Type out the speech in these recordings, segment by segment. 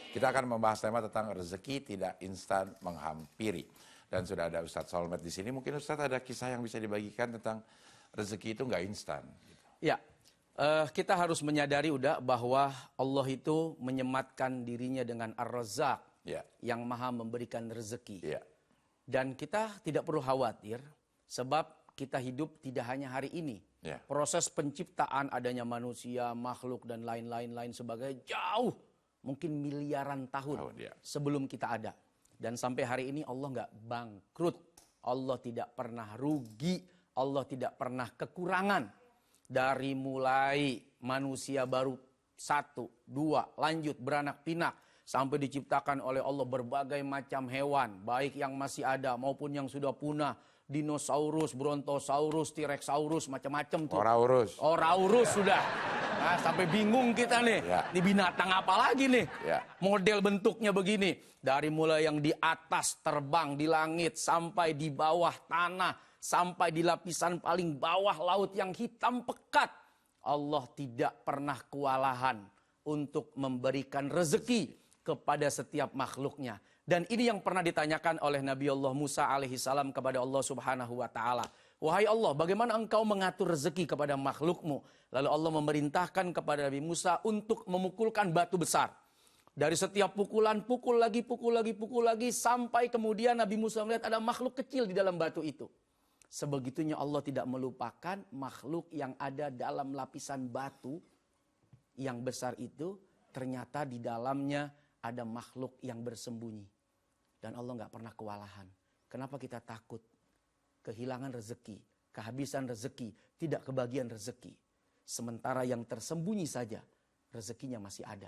Kita akan membahas tema tentang rezeki tidak instan menghampiri. Dan sudah ada Ustadz Solmed di sini. Mungkin Ustadz ada kisah yang bisa dibagikan tentang rezeki itu nggak instan. Ya, kita harus menyadari bahwa Allah itu menyematkan dirinya dengan Ar-Razzaq, yang maha memberikan rezeki. Dan kita tidak perlu khawatir, sebab kita hidup tidak hanya hari ini. Proses penciptaan adanya manusia, makhluk, dan lain-lain sebagainya jauh, mungkin miliaran tahun sebelum kita ada. Dan sampai hari ini Allah nggak bangkrut, Allah tidak pernah rugi, Allah tidak pernah kekurangan. Dari mulai manusia baru 1, 2, lanjut beranak pinak, sampai diciptakan oleh Allah berbagai macam hewan, baik yang masih ada maupun yang sudah punah. Dinosaurus, Brontosaurus, T-Rexaurus, macam-macam tuh. Oraurus sudah. Nah, sampai bingung kita nih. Ini binatang apa lagi nih? Model bentuknya begini. Dari mulai yang di atas terbang di langit, sampai di bawah tanah, sampai di lapisan paling bawah laut yang hitam pekat. Allah tidak pernah kewalahan untuk memberikan rezeki kepada setiap makhluknya. Dan ini yang pernah ditanyakan oleh Nabi Allah Musa alaihissalam kepada Allah subhanahu wa ta'ala. Wahai Allah, bagaimana engkau mengatur rezeki kepada makhlukmu? Lalu Allah memerintahkan kepada Nabi Musa untuk memukulkan batu besar. Dari setiap pukulan, pukul lagi, sampai kemudian Nabi Musa melihat ada makhluk kecil di dalam batu itu. Sebegitunya Allah tidak melupakan makhluk yang ada dalam lapisan batu yang besar itu. Ternyata di dalamnya ada makhluk yang bersembunyi. Dan Allah nggak pernah kewalahan. Kenapa kita takut? Kehilangan rezeki, kehabisan rezeki, tidak kebagian rezeki. Sementara yang tersembunyi saja, rezekinya masih ada.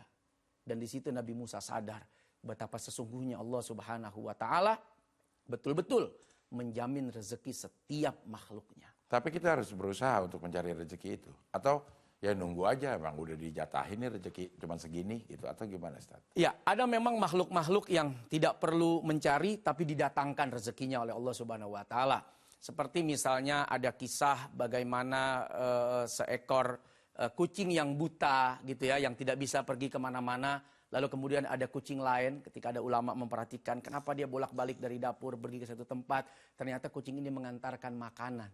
Dan di situ Nabi Musa sadar betapa sesungguhnya Allah subhanahu wa ta'ala betul-betul menjamin rezeki setiap makhluknya. Tapi kita harus berusaha untuk mencari rezeki itu. Atau ya nunggu aja, emang udah dijatahin nih rezeki cuma segini gitu, atau gimana Ustaz? Ya, ada memang makhluk-makhluk yang tidak perlu mencari tapi didatangkan rezekinya oleh Allah Subhanahu wa taala. Seperti misalnya ada kisah bagaimana seekor kucing yang buta gitu ya, yang tidak bisa pergi kemana-mana. Lalu kemudian ada kucing lain, ketika ada ulama memperhatikan kenapa dia bolak-balik dari dapur pergi ke satu tempat, ternyata kucing ini mengantarkan makanan.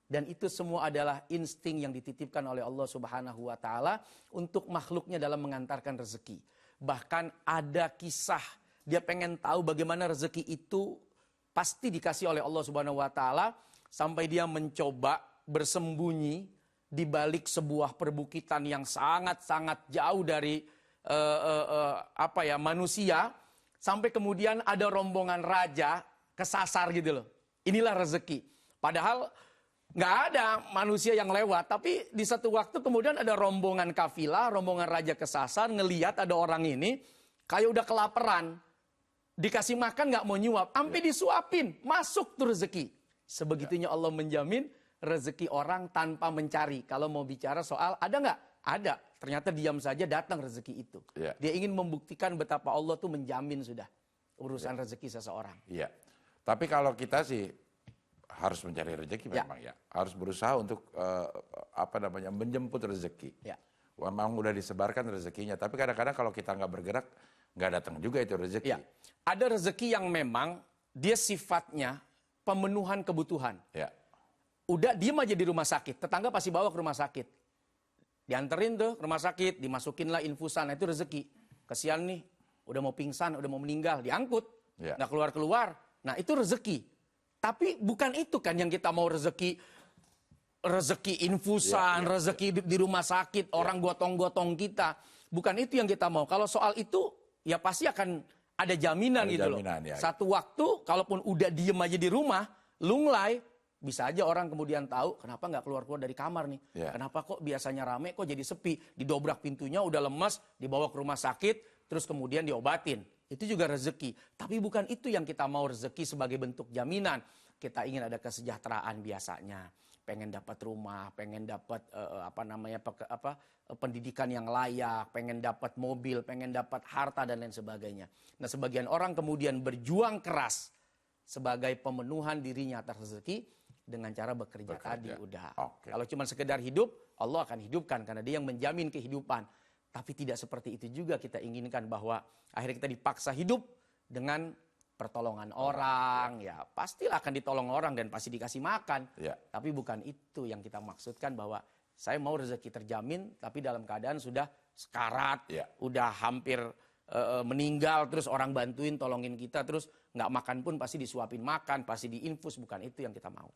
Dan itu semua adalah insting yang dititipkan oleh Allah subhanahu wa ta'ala untuk makhluknya dalam mengantarkan rezeki. Bahkan ada kisah, dia pengen tahu bagaimana rezeki itu pasti dikasih oleh Allah subhanahu wa ta'ala. Sampai dia mencoba bersembunyi di balik sebuah perbukitan yang sangat-sangat jauh dari manusia. Sampai kemudian ada rombongan raja kesasar gitu loh. Inilah rezeki. Padahal nggak ada manusia yang lewat, tapi di satu waktu kemudian ada rombongan kafilah, rombongan raja kesasar, ngelihat ada orang ini kayak udah kelaparan, dikasih makan nggak mau nyuap, sampai disuapin, masuk tuh rezeki. Sebegitunya Allah menjamin rezeki orang tanpa mencari. Kalau mau bicara soal ada nggak? Ada. Ternyata diam saja datang rezeki itu. Dia ingin membuktikan betapa Allah tuh menjamin sudah urusan rezeki seseorang. Iya. Tapi kalau kita sih harus mencari rezeki memang ya. Harus berusaha untuk menjemput rezeki. Memang udah disebarkan rezekinya. Tapi kadang-kadang kalau kita nggak bergerak, nggak datang juga itu rezeki. Ada rezeki yang memang dia sifatnya pemenuhan kebutuhan. Udah diem aja di rumah sakit, tetangga pasti bawa ke rumah sakit. Dianterin tuh ke rumah sakit, dimasukinlah infusan, itu rezeki. Kesian nih, udah mau pingsan, udah mau meninggal, diangkut. Nggak keluar-keluar. Nah itu rezeki. Tapi bukan itu kan yang kita mau rezeki infusan, rezeki di rumah sakit, orang gotong-gotong kita. Bukan itu yang kita mau. Kalau soal itu ya pasti akan ada jaminan gitu loh. Satu waktu kalaupun udah diem aja di rumah, lunglai, bisa aja orang kemudian tahu kenapa nggak keluar-keluar dari kamar nih. Kenapa kok biasanya rame kok jadi sepi. Didobrak pintunya udah lemes, dibawa ke rumah sakit, terus kemudian diobatin. Itu juga rezeki. Tapi bukan itu yang kita mau, rezeki sebagai bentuk jaminan. Kita ingin ada kesejahteraan biasanya. Pengen dapat rumah, pengen dapat pendidikan yang layak, pengen dapat mobil, pengen dapat harta dan lain sebagainya. Nah, sebagian orang kemudian berjuang keras sebagai pemenuhan dirinya atas rezeki dengan cara bekerja. Tadi udah. Kalau cuma sekedar hidup, Allah akan hidupkan karena Dia yang menjamin kehidupan. Tapi tidak seperti itu juga kita inginkan, bahwa akhirnya kita dipaksa hidup dengan pertolongan orang. Ya pastilah akan ditolong orang dan pasti dikasih makan. Tapi bukan itu yang kita maksudkan, bahwa saya mau rezeki terjamin tapi dalam keadaan sudah sekarat, udah hampir meninggal, terus orang bantuin tolongin kita, terus nggak makan pun pasti disuapin makan, pasti diinfus. Bukan itu yang kita mau.